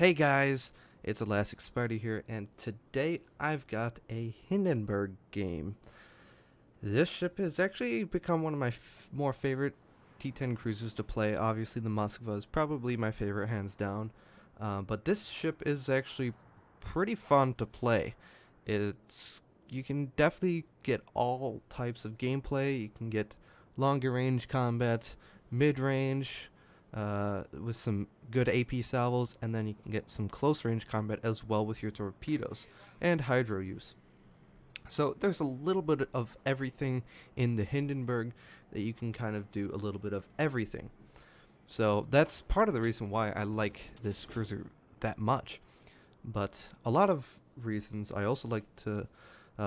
Hey guys, it's ElasticSpyder here, and today I've got a Hindenburg game. This ship has actually become one of my more favorite T10 cruisers to play. Obviously, the Moskva is probably my favorite, hands down. But this ship is actually pretty fun to play. You can definitely get all types of gameplay. You can get longer range combat, mid range, with some good AP salvos, and then you can get some close range combat as well with your torpedoes and hydro use. So there's a little bit of everything in the Hindenburg that you can kind of do a little bit of everything. So that's part of the reason why I like this cruiser that much. But a lot of reasons I also like to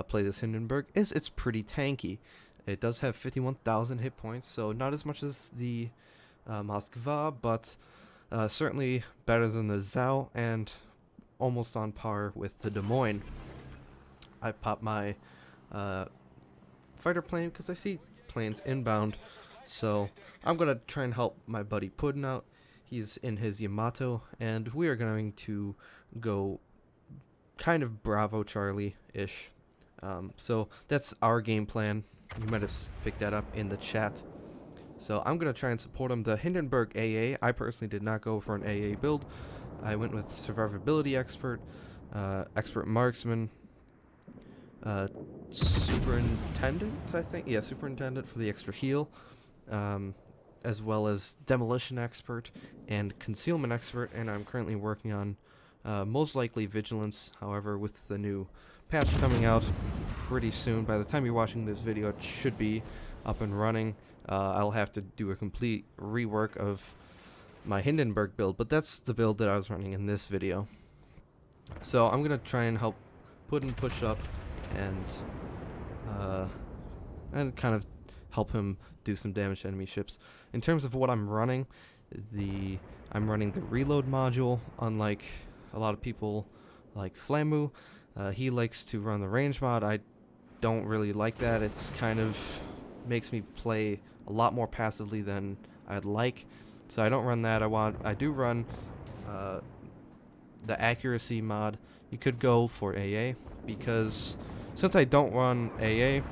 play this Hindenburg is it's pretty tanky. It does have 51,000 hit points, so not as much as the Moskva, but certainly better than the Zhao and almost on par with the Des Moines. I popped my fighter plane because I see planes inbound, so I'm going to try and help my buddy Puddin out. He's in his Yamato, and we are going to go kind of Bravo Charlie-ish. So that's our game plan. You might have picked that up in the chat. So I'm going to try and support him. The Hindenburg AA, I personally did not go for an AA build. I went with Survivability Expert, Expert Marksman, Superintendent, I think. Yeah, Superintendent for the extra heal, as well as Demolition Expert and Concealment Expert, and I'm currently working on most likely Vigilance. However, with the new patch coming out pretty soon, by the time you're watching this video, it should be up and running. I'll have to do a complete rework of my Hindenburg build, but that's the build that I was running in this video. So I'm going to try and help Puddin push up and kind of help him do some damage to enemy ships. In terms of what I'm running, I'm running the reload module, unlike a lot of people like Flammu. He likes to run the range mod. I don't really like that. It's kind of makes me play a lot more passively than I'd like, so I don't run that. I do run the accuracy mod. You could go for AA, because since I don't run AA,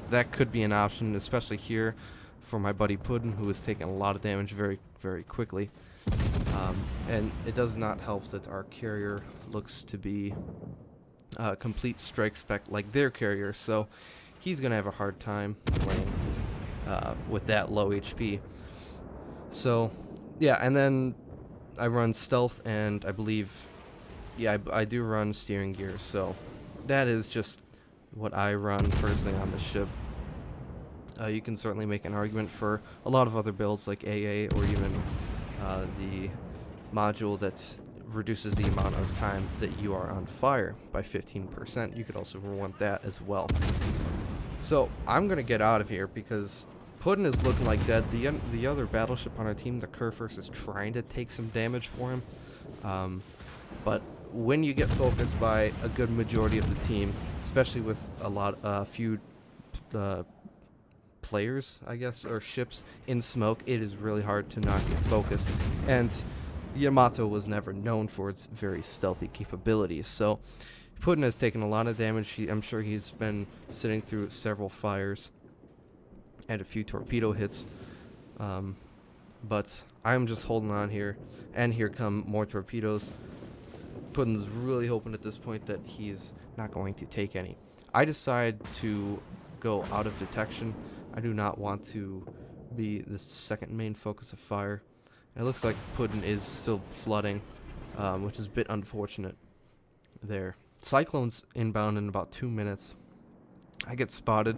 that could be an option, especially here for my buddy Puddin, who is taking a lot of damage very, very quickly. And it does not help that our carrier looks to be complete strike spec like their carrier, so he's gonna have a hard time playing with that low HP. So yeah, and then I run stealth, and I believe, yeah, I do run steering gear, so that is just what I run personally on the ship. You can certainly make an argument for a lot of other builds like AA, or even the module that reduces the amount of time that you are on fire by 15%. You could also want that as well. So I'm gonna get out of here because Puddin is looking like dead. The other battleship on our team, the Kurfürst, is trying to take some damage for him. But when you get focused by a good majority of the team, especially with a few players, I guess, or ships in smoke, it is really hard to not get focused. And Yamato was never known for its very stealthy capabilities, so Puddin has taken a lot of damage. I'm sure he's been sitting through several fires and a few torpedo hits, but I'm just holding on here, and here come more torpedoes. Puddin's really hoping at this point that he's not going to take any. I decide to go out of detection. I do not want to be the second main focus of fire. It looks like Puddin is still flooding, which is a bit unfortunate there. Cyclone's inbound in about 2 minutes. I get spotted,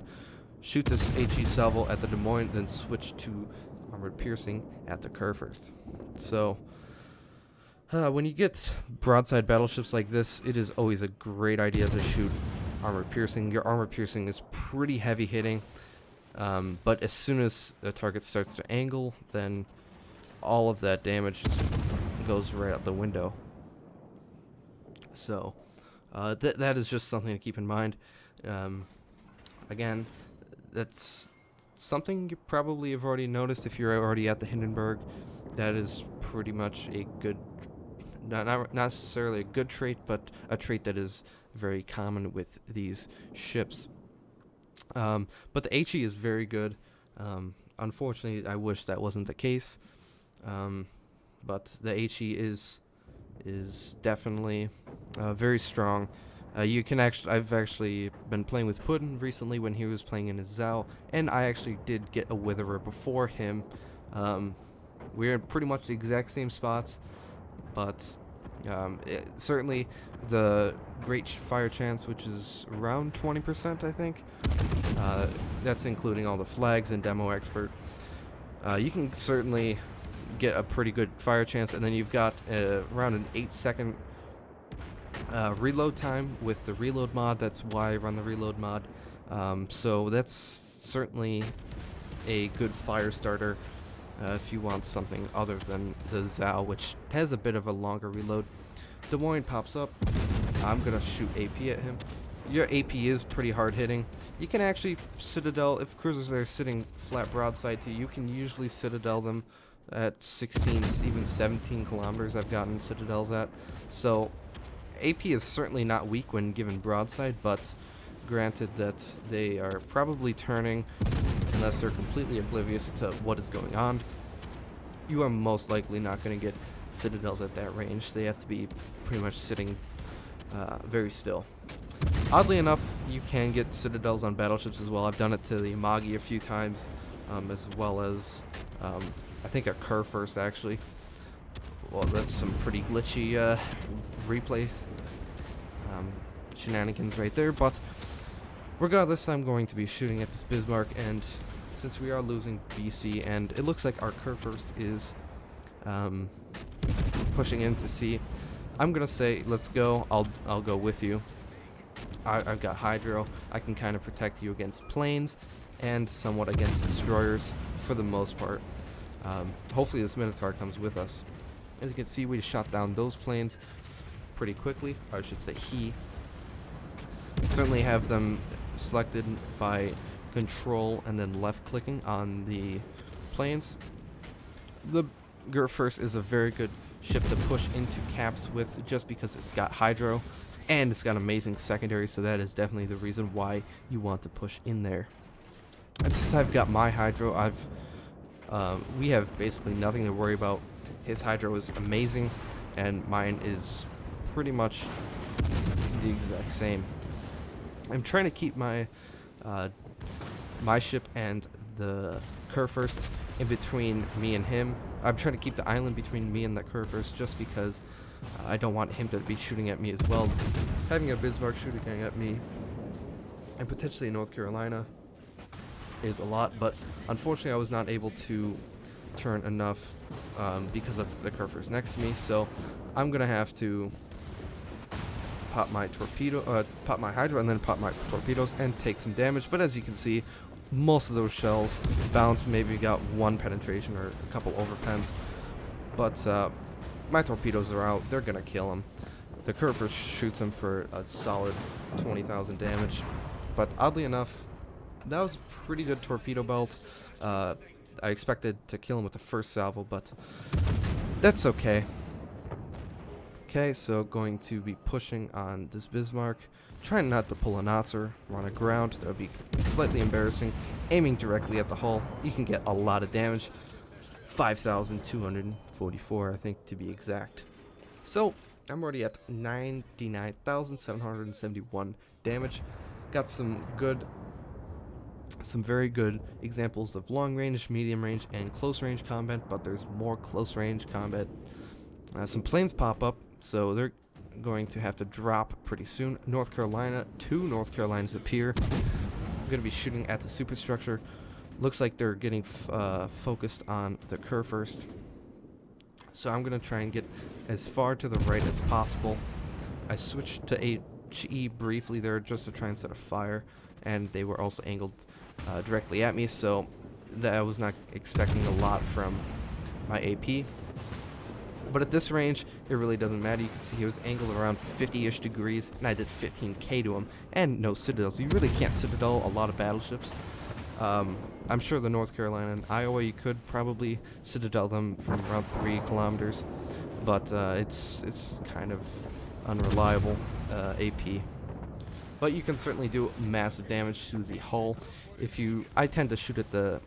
shoot this HE salvo at the Des Moines, then switch to armored piercing at the Kurfürst. So when you get broadside battleships like this, it is always a great idea to shoot armored piercing. Your armored piercing is pretty heavy hitting, but as soon as the target starts to angle, then all of that damage just goes right out the window. So that is just something to keep in mind. Again, that's something you probably have already noticed if you're already at the Hindenburg. That is pretty much a good, not necessarily a good trait, but a trait that is very common with these ships. But the HE is very good. Unfortunately, I wish that wasn't the case. But the HE is definitely very strong. You can I've actually been playing with Puddin recently when he was playing in his Zao, and I actually did get a Witherer before him. We're in pretty much the exact same spots, but certainly the great fire chance, which is around 20%, I think. That's including all the flags and demo expert. You can certainly get a pretty good fire chance, and then you've got around an 8-second reload time with the reload mod. That's why I run the reload mod. So that's certainly a good fire starter if you want something other than the Zao, which has a bit of a longer reload. Des Moines pops up. I'm gonna shoot AP at him. Your AP is pretty hard hitting. You can actually Citadel, if cruisers are sitting flat broadside to you, you can usually Citadel them at 16, even 17 kilometers I've gotten Citadels at. So AP is certainly not weak when given broadside, but granted that they are probably turning unless they're completely oblivious to what is going on. You are most likely not going to get Citadels at that range. They have to be pretty much sitting very still. Oddly enough, you can get Citadels on battleships as well. I've done it to the Amagi a few times, as well as I think a Kerr first actually. Well, that's some pretty glitchy replay shenanigans right there, but regardless, I'm going to be shooting at this Bismarck, and since we are losing BC, and it looks like our Kerr first is pushing in to C, I'm gonna say let's go. I'll go with you. I've got Hydro. I can kind of protect you against planes and somewhat against destroyers for the most part. Hopefully this Minotaur comes with us. As you can see, we shot down those planes pretty quickly, or I should say he. Certainly have them selected by control and then left clicking on the planes. The First is a very good ship to push into caps with just because it's got Hydro and it's got amazing secondary, so that is definitely the reason why you want to push in there. And since I've got my Hydro, we have basically nothing to worry about. His Hydro is amazing and mine is pretty much the exact same. I'm trying to keep my my ship and the Kerr first in between me and him. I'm trying to keep the island between me and the Kerr first just because I don't want him to be shooting at me as well. Having a Bismarck shooting at me and potentially North Carolina is a lot, but unfortunately I was not able to turn enough because of the Kerr first next to me, so I'm gonna have to pop my pop my Hydro and then pop my torpedoes and take some damage. But as you can see, most of those shells bounced, maybe got one penetration or a couple overpens, but my torpedoes are out. They're gonna kill him. The Kerr first shoots him for a solid 20,000 damage, but oddly enough, that was a pretty good torpedo belt. I expected to kill him with the first salvo, but that's okay. Okay, so going to be pushing on this Bismarck, trying not to pull a Nazi, run aground. That would be slightly embarrassing. Aiming directly at the hull, you can get a lot of damage. 5,244, I think, to be exact. So I'm already at 99,771 damage. Got some very good examples of long range, medium range, and close range combat, but there's more close range combat. Some planes pop up, so they're going to have to drop pretty soon. North Carolina, 2 North Carolinas appear. I'm going to be shooting at the superstructure. Looks like they're getting focused on the Kerr first. So I'm going to try and get as far to the right as possible. I switched to HE briefly there just to try and set a fire, and they were also angled directly at me, so that I was not expecting a lot from my AP. But at this range, it really doesn't matter. You can see he was angled around 50-ish degrees, and I did 15k to him, and no Citadels. You really can't Citadel a lot of battleships. I'm sure the North Carolina and Iowa, you could probably citadel them from around 3 kilometers, but it's kind of unreliable AP. But you can certainly do massive damage to the hull. I tend to shoot at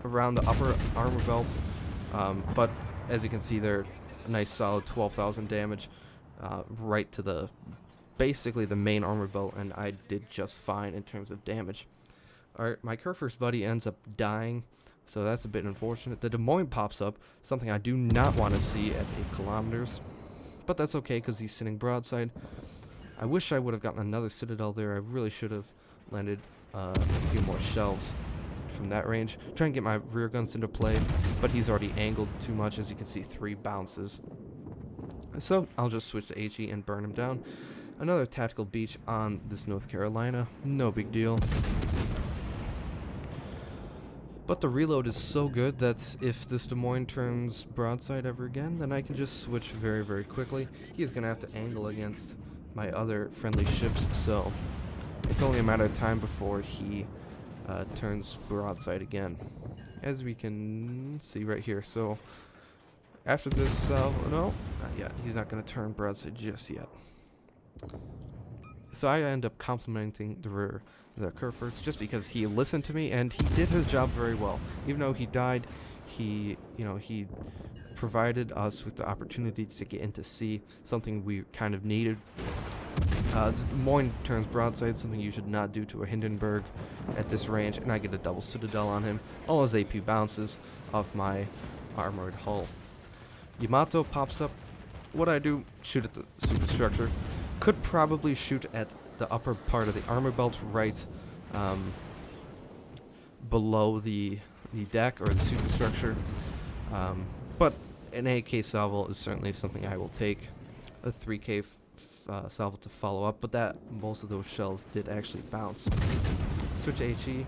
around the upper armor belt, but as you can see, they're a nice solid 12,000 damage right to basically the main armor belt, and I did just fine in terms of damage. Alright, my Kerfer's buddy ends up dying, so that's a bit unfortunate. The Des Moines pops up, something I do not want to see at 8 kilometers, but that's okay because he's sitting broadside. I wish I would have gotten another citadel there. I really should have landed a few more shells from that range. Try and get my rear guns into play, but he's already angled too much. As you can see, 3 bounces. So I'll just switch to HE and burn him down. Another tactical beach on this North Carolina. No big deal. But the reload is so good that if this Des Moines turns broadside ever again, then I can just switch very, very quickly. He is going to have to angle against my other friendly ships, so it's only a matter of time before he turns broadside again, as we can see right here. So after this, no, not yet. He's not going to turn broadside just yet. So I end up complimenting the Kerfers just because he listened to me and he did his job very well. Even though he died, he provided us with the opportunity to get into sea, something we kind of needed. Des Moines turns broadside, something you should not do to a Hindenburg at this range, and I get a double citadel on him. All his AP bounces off my armored hull. Yamato pops up. What I do, shoot at the superstructure. Could probably shoot at the upper part of the armor belt right below the deck or the superstructure. But an 8K salvo is certainly something I will take. A 3K salvo to follow up, but most of those shells did actually bounce. Switch to HE.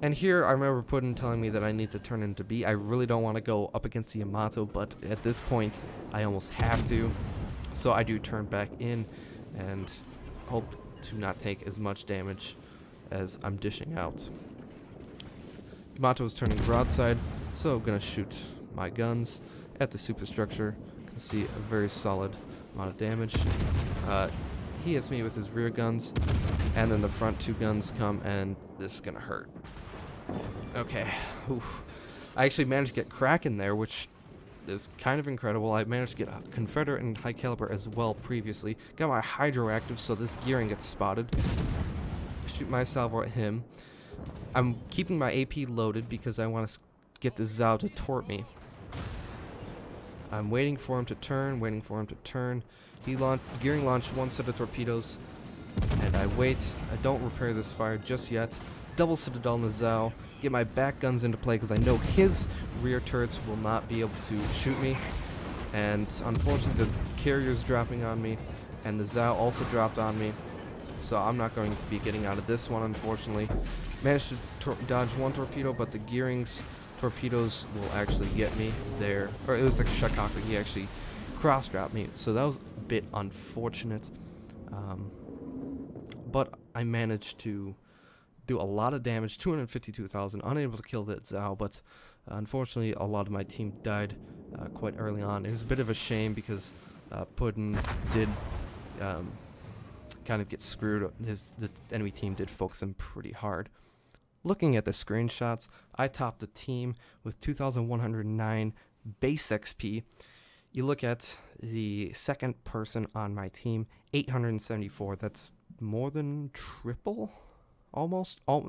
And here I remember Putin telling me that I need to turn into B. I really don't want to go up against the Yamato, but at this point I almost have to. So I do turn back in and hope to not take as much damage as I'm dishing out. Yamato is turning broadside, so I'm going to shoot my guns at the superstructure. You can see a very solid amount of damage. He hits me with his rear guns, and then the front 2 guns come, and this is going to hurt. Okay. Oof. I actually managed to get crack in there, which is kind of incredible. I managed to get a Confederate and high caliber as well previously. Got my hydroactive, so this gearing gets spotted. Shoot my salvo at him. I'm keeping my AP loaded because I want to get the Zao to tort me. I'm waiting for him to turn, He gearing launched 1 set of torpedoes, and I wait. I don't repair this fire just yet. Double citadel in the Zao. Get my back guns into play because I know his rear turrets will not be able to shoot me. And unfortunately, the carrier's dropping on me, and the Zao also dropped on me. So I'm not going to be getting out of this one, unfortunately. Managed to dodge 1 torpedo, but the gearing's torpedoes will actually get me there. Or it was like a Shakaka. He actually cross-dropped me. So that was a bit unfortunate. But I managed to do a lot of damage, 252,000, unable to kill that Zao, but unfortunately a lot of my team died quite early on. It was a bit of a shame because Putin did kind of get screwed. The enemy team did focus him pretty hard. Looking at the screenshots, I topped the team with 2,109 base XP. You look at the second person on my team, 874. That's more than triple, almost, a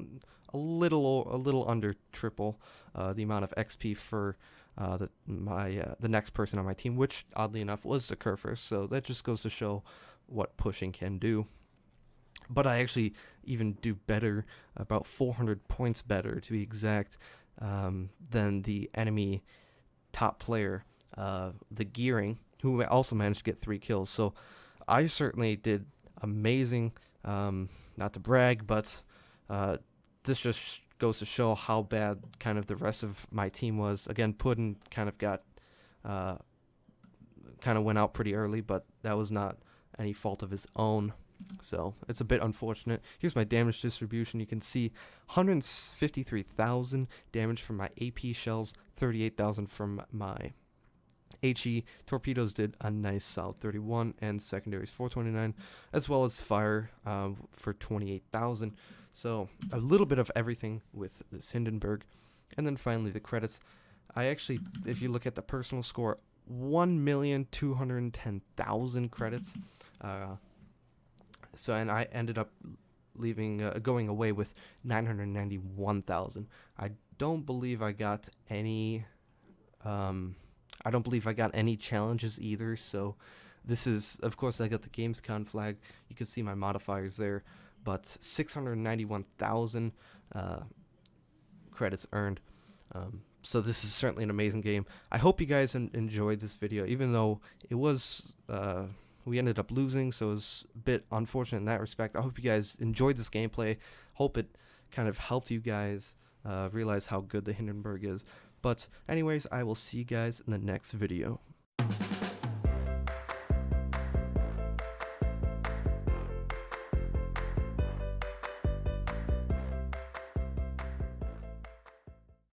little under triple the amount of XP for the next person on my team, which oddly enough was the Kerfer. So that just goes to show what pushing can do. But I actually even do better, about 400 points better to be exact, than the enemy top player, the Gearing, who also managed to get 3 kills. So I certainly did amazing, not to brag, but this just goes to show how bad kind of the rest of my team was. Again, Putin kind of went out pretty early, but that was not any fault of his own. So it's a bit unfortunate. Here's my damage distribution. You can see 153,000 damage from my AP shells, 38,000 from my HE. Torpedoes did a nice solid 31, and secondaries 429, as well as fire for 28,000. So a little bit of everything with this Hindenburg. And then finally the credits. I actually, if you look at the personal score, 1,210,000 credits. So, and I ended up going away with 991,000. I don't believe I got any. I don't believe I got any challenges either. So, this is, of course, I got the Gamescom flag. You can see my modifiers there, but 691,000 credits earned. So this is certainly an amazing game. I hope you guys enjoyed this video, even though it was we ended up losing, so it was a bit unfortunate in that respect. I hope you guys enjoyed this gameplay. Hope it kind of helped you guys realize how good the Hindenburg is. But anyways, I will see you guys in the next video.